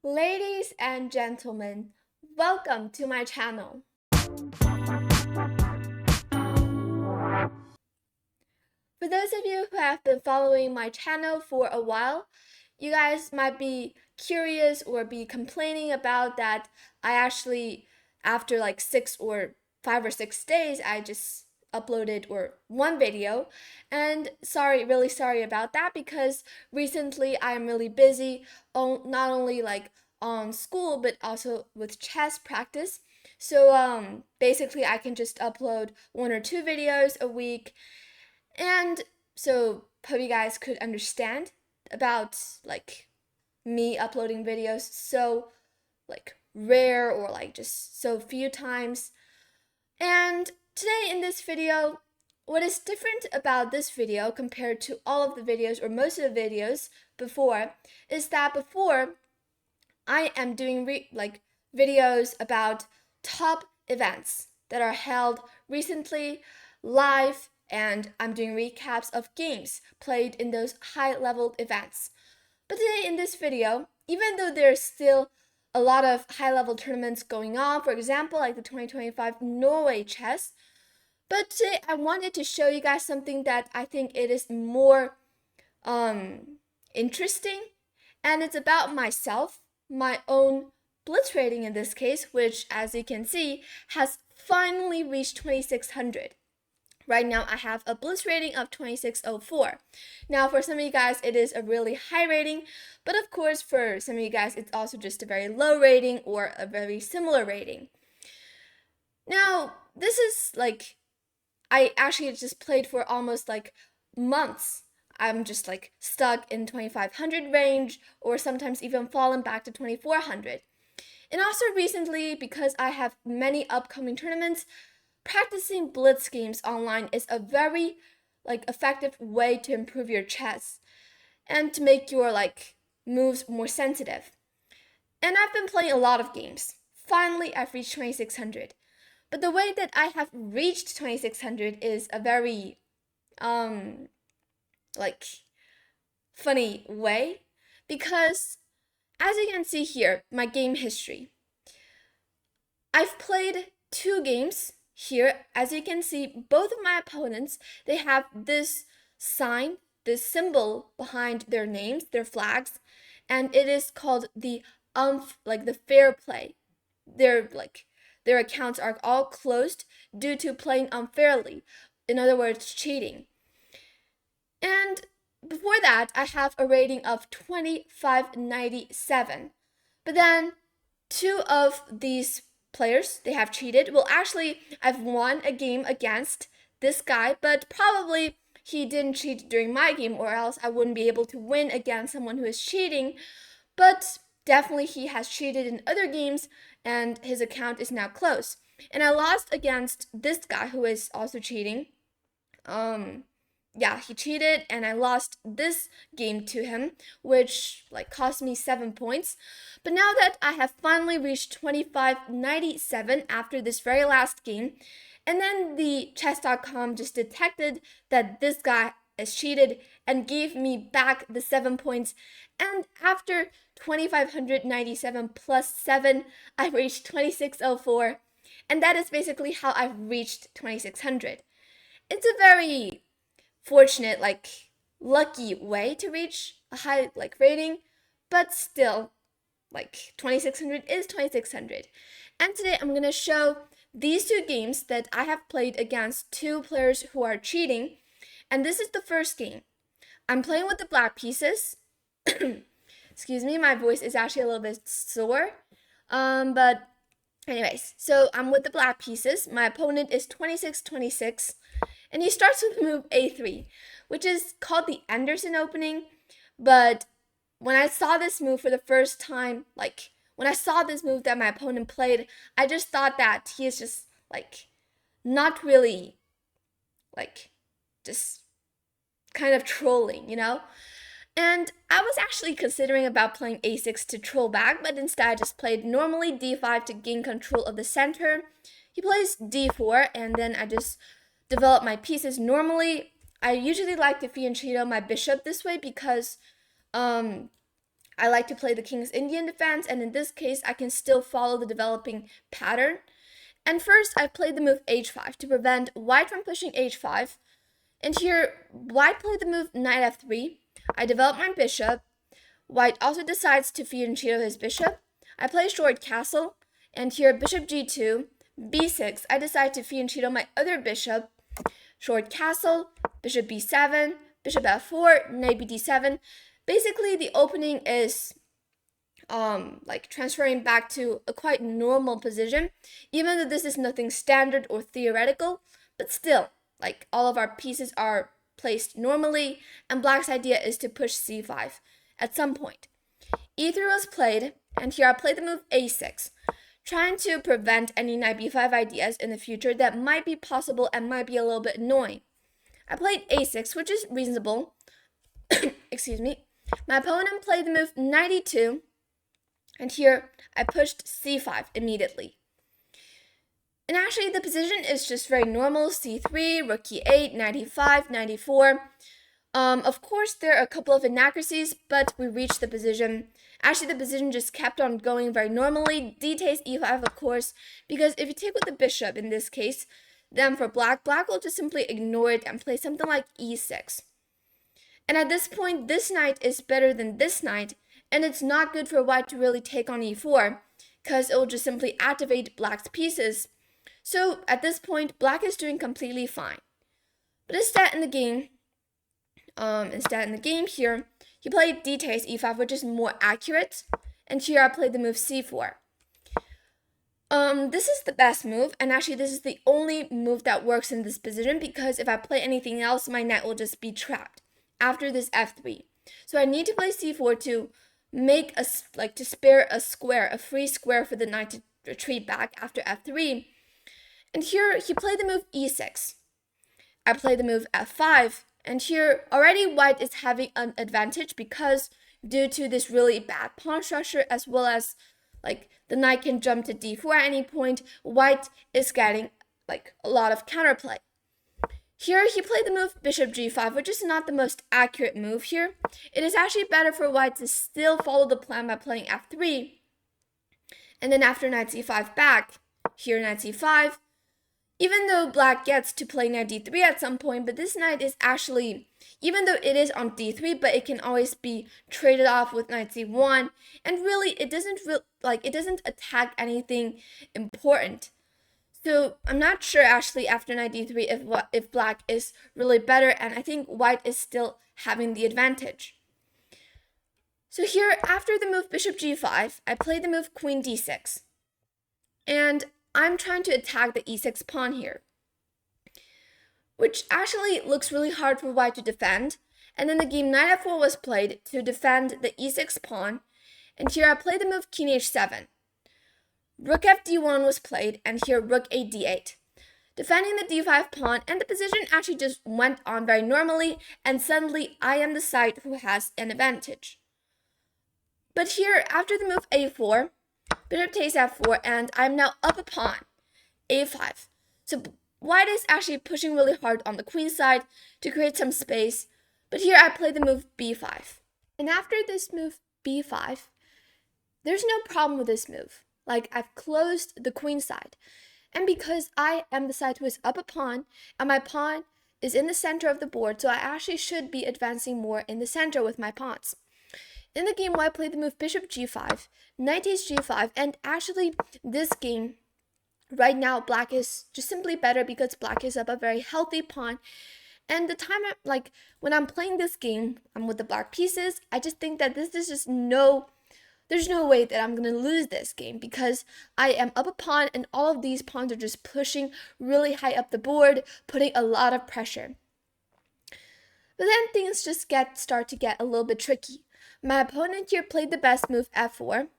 Ladies and gentlemen, welcome to my channel. For those of you who have been following my channel for a while, you guys might be curious or be complaining about that I actually, after like 5 or 6 days, I just uploaded one video. And really sorry about that, because recently I'm really busy on not only on school but also with chess practice. So basically I can just upload 1 or 2 videos a week. And so hope you guys could understand about me uploading videos so rare or just so few times. And today in this video, what is different about this video compared to all of the videos or most of the videos before is that before I am doing videos about top events that are held recently live, and I'm doing recaps of games played in those high-level events. But today in this video, even though there's still a lot of high-level tournaments going on, for example, like the 2025 Norway Chess, but today I wanted to show you guys something that I think it is more interesting, and it's about myself, my own Blitz rating in this case, which as you can see has finally reached 2600. Right now I have a Blitz rating of 2604. Now for some of you guys it is a really high rating, but of course for some of you guys it's also just a very low rating or a very similar rating. Now this is I actually just played for almost months. I'm just stuck in 2500 range, or sometimes even fallen back to 2400. And also recently, because I have many upcoming tournaments, practicing Blitz games online is a very effective way to improve your chess and to make your moves more sensitive. And I've been playing a lot of games. Finally, I've reached 2600. But the way that I have reached 2600 is a very funny way, because as you can see here, my game history. I've played 2 games here. As you can see, both of my opponents, they have this sign, this symbol behind their names, their flags, and it is called the the fair play. Their accounts are all closed due to playing unfairly. In other words, cheating. And before that, I have a rating of 2597. But then 2 of these players, they have cheated. Well, actually, I've won a game against this guy, but probably he didn't cheat during my game, or else I wouldn't be able to win against someone who is cheating. But definitely he has cheated in other games, and his account is now closed. And I lost against this guy who is also cheating. Yeah, he cheated, and I lost this game to him, which cost me 7 points. But now that I have finally reached 2597 after this very last game, and then the chess.com just detected that this guy is cheated and gave me back the 7 points, and after 2597 plus 7, I reached 2604, and that is basically how I've reached 2600. It's a very fortunate, lucky way to reach a high rating, but still 2600 is 2600. And today I'm gonna show these 2 games that I have played against 2 players who are cheating. And this is the first game. I'm playing with the black pieces. Excuse me, my voice is actually a little bit sore. But anyways, so I'm with the black pieces. My opponent is 2626. And he starts with move a3, which is called the Anderson opening. But when I saw this move for the first time, when I saw this move that my opponent played, I just thought that he is just not really just kind of trolling, And I was actually considering about playing a6 to troll back, but instead I just played normally d5 to gain control of the center. He plays d4, and then I just develop my pieces. Normally, I usually like to fianchetto my bishop this way because I like to play the King's Indian defense, and in this case, I can still follow the developing pattern. And first, I played the move h5 to prevent white from pushing h5. And here, white played the move knight f3. I develop my bishop. White also decides to fianchetto his bishop. I play short castle, and here bishop g2, b6. I decide to fianchetto my other bishop. Short castle, bishop b7, bishop f4, knight bd7. Basically, the opening is like transferring back to a quite normal position, even though this is nothing standard or theoretical, but still, like all of our pieces are placed normally, and black's idea is to push c5 at some point. e3 was played, and here I played the move a6, trying to prevent any knight b5 ideas in the future that might be possible and might be a little bit annoying. I played a6, which is reasonable. Excuse me. My opponent played the move knight e2, and here I pushed c5 immediately. And actually the position is just very normal: c3, rook e8, knight e5, knight e4. Of course there are a couple of inaccuracies, but we reached the position. Actually the position just kept on going very normally. D takes e5, of course, because if you take with the bishop in this case, then for black will just simply ignore it and play something like e6. And at this point, this knight is better than this knight, and it's not good for white to really take on e4, because it will just simply activate black's pieces. So at this point, black is doing completely fine. But instead in the game here, he played d takes e5, which is more accurate, and here I played the move c4. This is the best move, and actually this is the only move that works in this position, because if I play anything else, my knight will just be trapped after this f3. So I need to play c4 to make to spare a square, a free square for the knight to retreat back after f3. And here he played the move e6. I played the move f5, and here already white is having an advantage because due to this really bad pawn structure, as well as like the knight can jump to d4 at any point, white is getting like a lot of counterplay. Here he played the move bishop g5, which is not the most accurate move here. It is actually better for white to still follow the plan by playing f3. And then after knight c5 back, here knight c5, even though black gets to play knight d3 at some point, but this knight is actually, even though it is on d3, but it can always be traded off with knight c1, and really it doesn't attack anything important. So I'm not sure actually after knight d3 if black is really better, and I think white is still having the advantage. So here after the move bishop g5, I play the move queen d6. And I'm trying to attack the e6 pawn here, which actually looks really hard for white to defend. And then the game knight f4 was played to defend the e6 pawn, and here I play the move king h7. Rook fd1 was played, and here rook a d8, defending the d5 pawn, and the position actually just went on very normally, and suddenly I am the side who has an advantage. But here, after the move a4, bishop takes f4, and I'm now up a pawn, a5. So white is actually pushing really hard on the queen side to create some space, but here I play the move b5. And after this move b5, there's no problem with this move. Like, I've closed the queen side. And because I am the side who is up a pawn, and my pawn is in the center of the board, so I actually should be advancing more in the center with my pawns. In the game, white played the move bishop g5, knight takes g5, and actually this game, right now, black is just simply better because black is up a very healthy pawn. And the time, when I'm playing this game, I'm with the black pieces, I just think that this is just there's no way that I'm going to lose this game because I am up a pawn and all of these pawns are just pushing really high up the board, putting a lot of pressure. But then things just start to get a little bit tricky. My opponent here played the best move f4,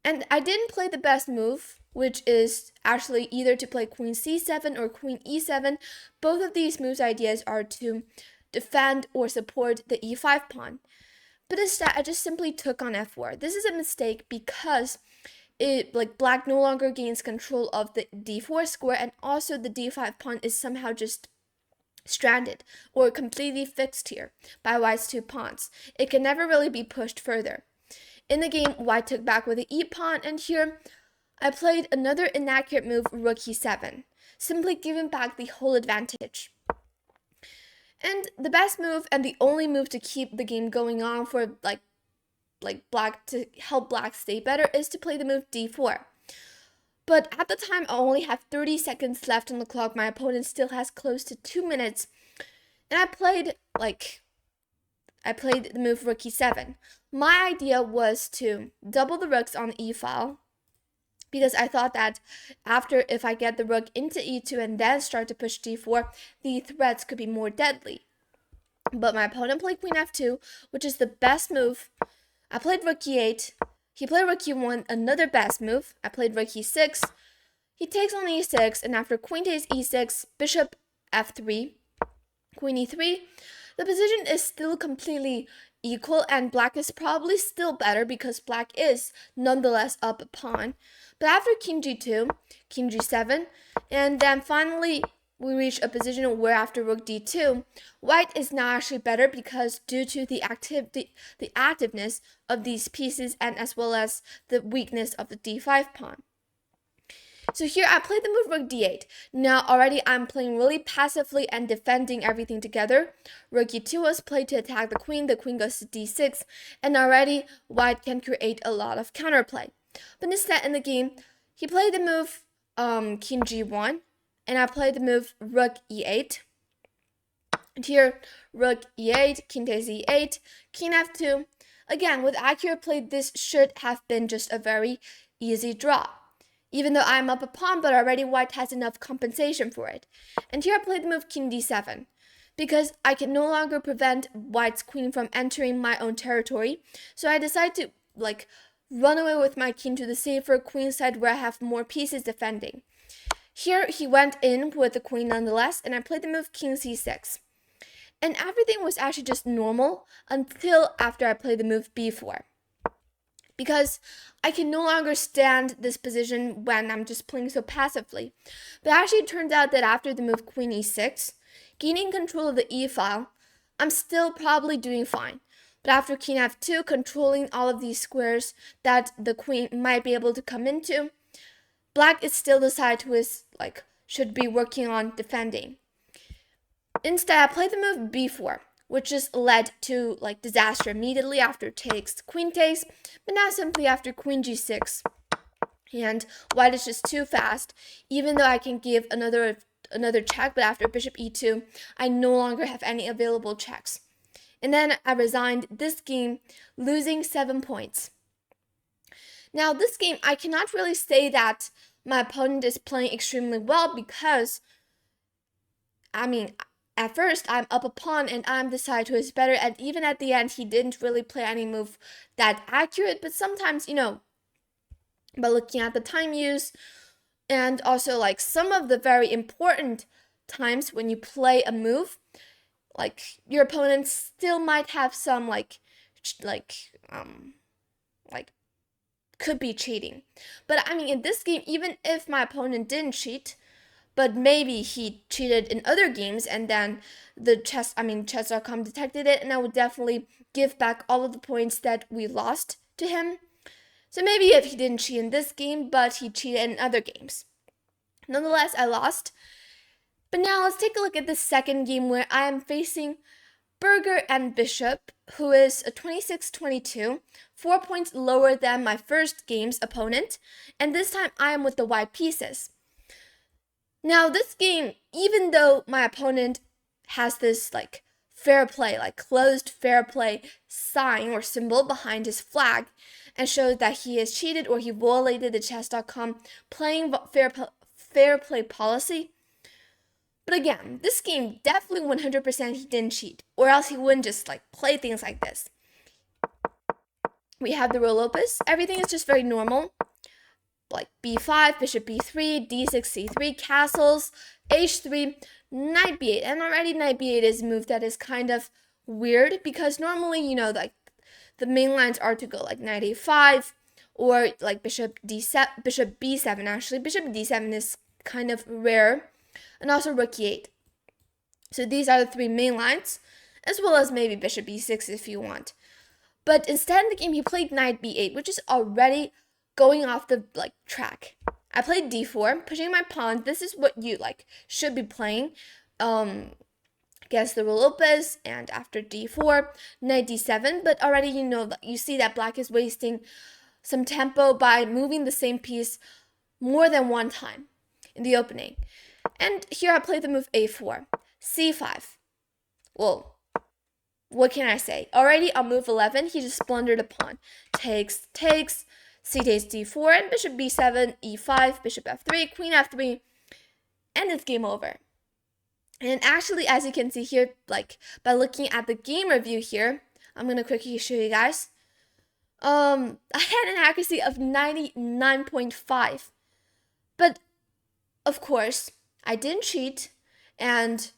and I didn't play the best move, which is actually either to play queen c7 or queen e7. Both of these moves' ideas are to defend or support the e5 pawn. But instead, I just simply took on f4. This is a mistake because black no longer gains control of the d4 square, and also the d5 pawn is somehow just stranded or completely fixed here by white's 2 pawns. It can never really be pushed further. In the game, white took back with the e-pawn, and here I played another inaccurate move, rook e7, simply giving back the whole advantage. And the best move and the only move to keep the game going on for like black to help black stay better is to play the move d4. But at the time, I only have 30 seconds left on the clock. My opponent still has close to 2 minutes. And I played the move rook e7. My idea was to double the rooks on the e-file, because I thought that after, if I get the rook into e2 and then start to push d4, the threats could be more deadly. But my opponent played queen f2, which is the best move. I played rook e8. He played rook e1, another best move. I played rook e6. He takes on e6, and after queen takes e6, bishop f3, queen e3, the position is still completely equal, and black is probably still better because black is nonetheless up a pawn. But after king g2, king g7, and then finally we reach a position where after rook d2, white is now actually better because due to the activeness of these pieces and as well as the weakness of the d5 pawn. So here I played the move rook d8. Now already I'm playing really passively and defending everything together. Rook e2 was played to attack the queen goes to d6, and already white can create a lot of counterplay. But instead in the game, he played the move king g1, and I played the move rook e8. And here, rook e8, king takes e8, king f2. Again, with accurate play, this should have been just a very easy draw. Even though I'm up a pawn, but already white has enough compensation for it. And here I played the move king d7, because I can no longer prevent white's queen from entering my own territory. So I decided to run away with my king to the safer queen side where I have more pieces defending. Here he went in with the queen nonetheless, and I played the move king c6. And everything was actually just normal until after I played the move b4. Because I can no longer stand this position when I'm just playing so passively. But actually it turns out that after the move queen e6, gaining control of the e-file, I'm still probably doing fine. But after king f2, controlling all of these squares that the queen might be able to come into, black is still the side who is should be working on defending. Instead, I played the move b4, which just led to disaster immediately after queen takes, but now simply after queen g6. And white is just too fast, even though I can give another check, but after bishop e2, I no longer have any available checks. And then I resigned this game, losing 7 points. Now this game, I cannot really say that my opponent is playing extremely well because, at first, I'm up a pawn and I'm the side who is better, and even at the end, he didn't really play any move that accurate, but sometimes, by looking at the time use, and also some of the very important times when you play a move, your opponent still might have some could be cheating. But in this game, even if my opponent didn't cheat, but maybe he cheated in other games and then the chess.com detected it, and I would definitely give back all of the points that we lost to him. So maybe if he didn't cheat in this game, but he cheated in other games. Nonetheless, I lost. But now let's take a look at the second game where I am facing Berger and Bishop, who is a 26-22, 4 points lower than my first game's opponent, and this time I am with the white pieces. Now this game, even though my opponent has this fair play, closed fair play sign or symbol behind his flag, and shows that he has cheated or he violated the chess.com playing fair play policy. But again, this game definitely 100% he didn't cheat, or else he wouldn't just play things like this. We have the roll opus. Everything is just very normal. b5, bishop b3, d6, c3, castles, h3, knight b8. And already knight b8 is a move that is kind of weird because normally, the main lines are to go knight a5 or bishop b7 actually. Bishop d7 is kind of rare. And also rook e8. So these are the 3 main lines, as well as maybe bishop b6 if you want. But instead in the game, he played knight b8, which is already going off the track. I played d4, pushing my pawn. This is what you should be playing against the Ruy Lopez, and after d4, knight d7. But already you see that black is wasting some tempo by moving the same piece more than one time in the opening. And here I played the move a4, c5. Well, what can I say? Already on move 11, he just blundered a pawn. Takes, c takes d4, and bishop b7, e5, bishop f3, queen f3, and it's game over. And actually, as you can see here, by looking at the game review here, I'm going to quickly show you guys. I had an accuracy of 99.5. But, of course, I didn't cheat, and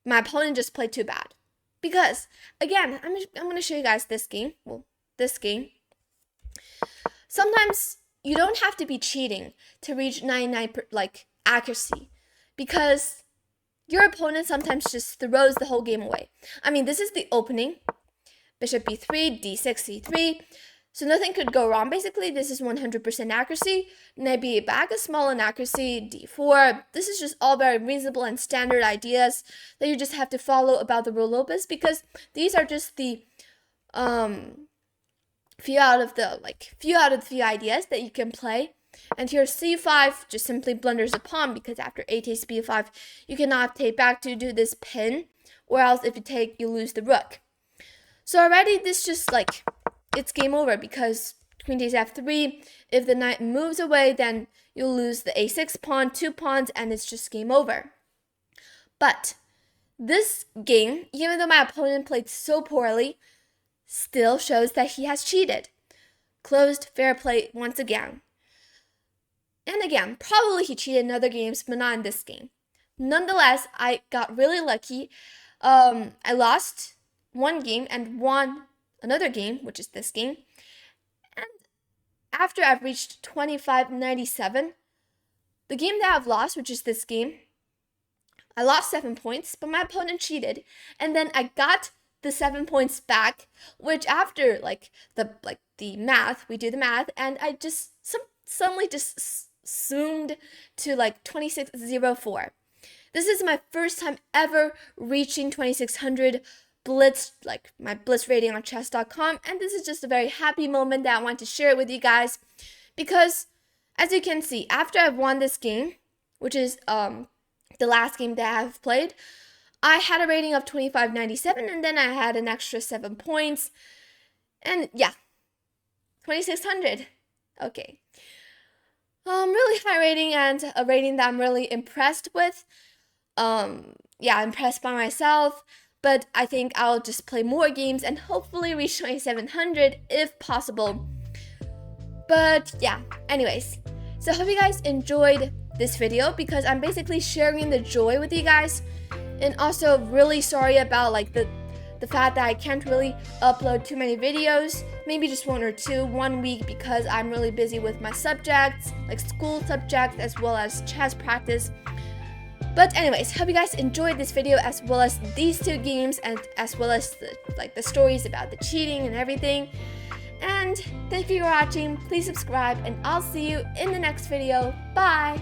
my opponent just played too bad. Because, again, I'm going to show you guys this game. Well, this game. Sometimes you don't have to be cheating to reach 99 accuracy, because your opponent sometimes just throws the whole game away. I mean, this is the opening. Bishop b3, d6, c3. So nothing could go wrong. Basically, this is 100% accuracy. Knight b8 back, a small inaccuracy, d4. This is just all very reasonable and standard ideas that you just have to follow about the Ruy Lopez, because these are just the few out of the few ideas that you can play. And here c5 just simply blunders a pawn, because after a takes b5, you cannot take back to do this pin, or else if you take, you lose the rook. So already this just it's game over, because queen takes f3. If the knight moves away, then you'll lose the a6 pawn, 2 pawns, and it's just game over. But this game, even though my opponent played so poorly, still shows that he has cheated. Closed, fair play once again. And again, probably he cheated in other games, but not in this game. Nonetheless, I got really lucky. I lost one game and won another game, which is this game. And after I've reached 25.97, the game that I've lost, which is this game, I lost 7 points, but my opponent cheated. And then I got the 7 points back, which after the math, we do the math, and I just suddenly just zoomed to 2604. This is my first time ever reaching 2600 Blitz, my Blitz rating on chess.com, and this is just a very happy moment that I want to share it with you guys, because as you can see, after I've won this game, which is the last game that I have played, I had a rating of 25.97, and then I had an extra 7 points, and yeah, 2600. Okay. Really high rating, and a rating that I'm really impressed with. Yeah, impressed by myself. But I think I'll just play more games and hopefully reach 2700 if possible. But yeah, anyways. So I hope you guys enjoyed this video, because I'm basically sharing the joy with you guys. And also really sorry about the fact that I can't really upload too many videos. Maybe just 1 or 2 1 week, because I'm really busy with my subjects, school subjects as well as chess practice. But anyways, hope you guys enjoyed this video, as well as these 2 games, and as well as the stories about the cheating and everything. And thank you for watching. Please subscribe, and I'll see you in the next video. Bye!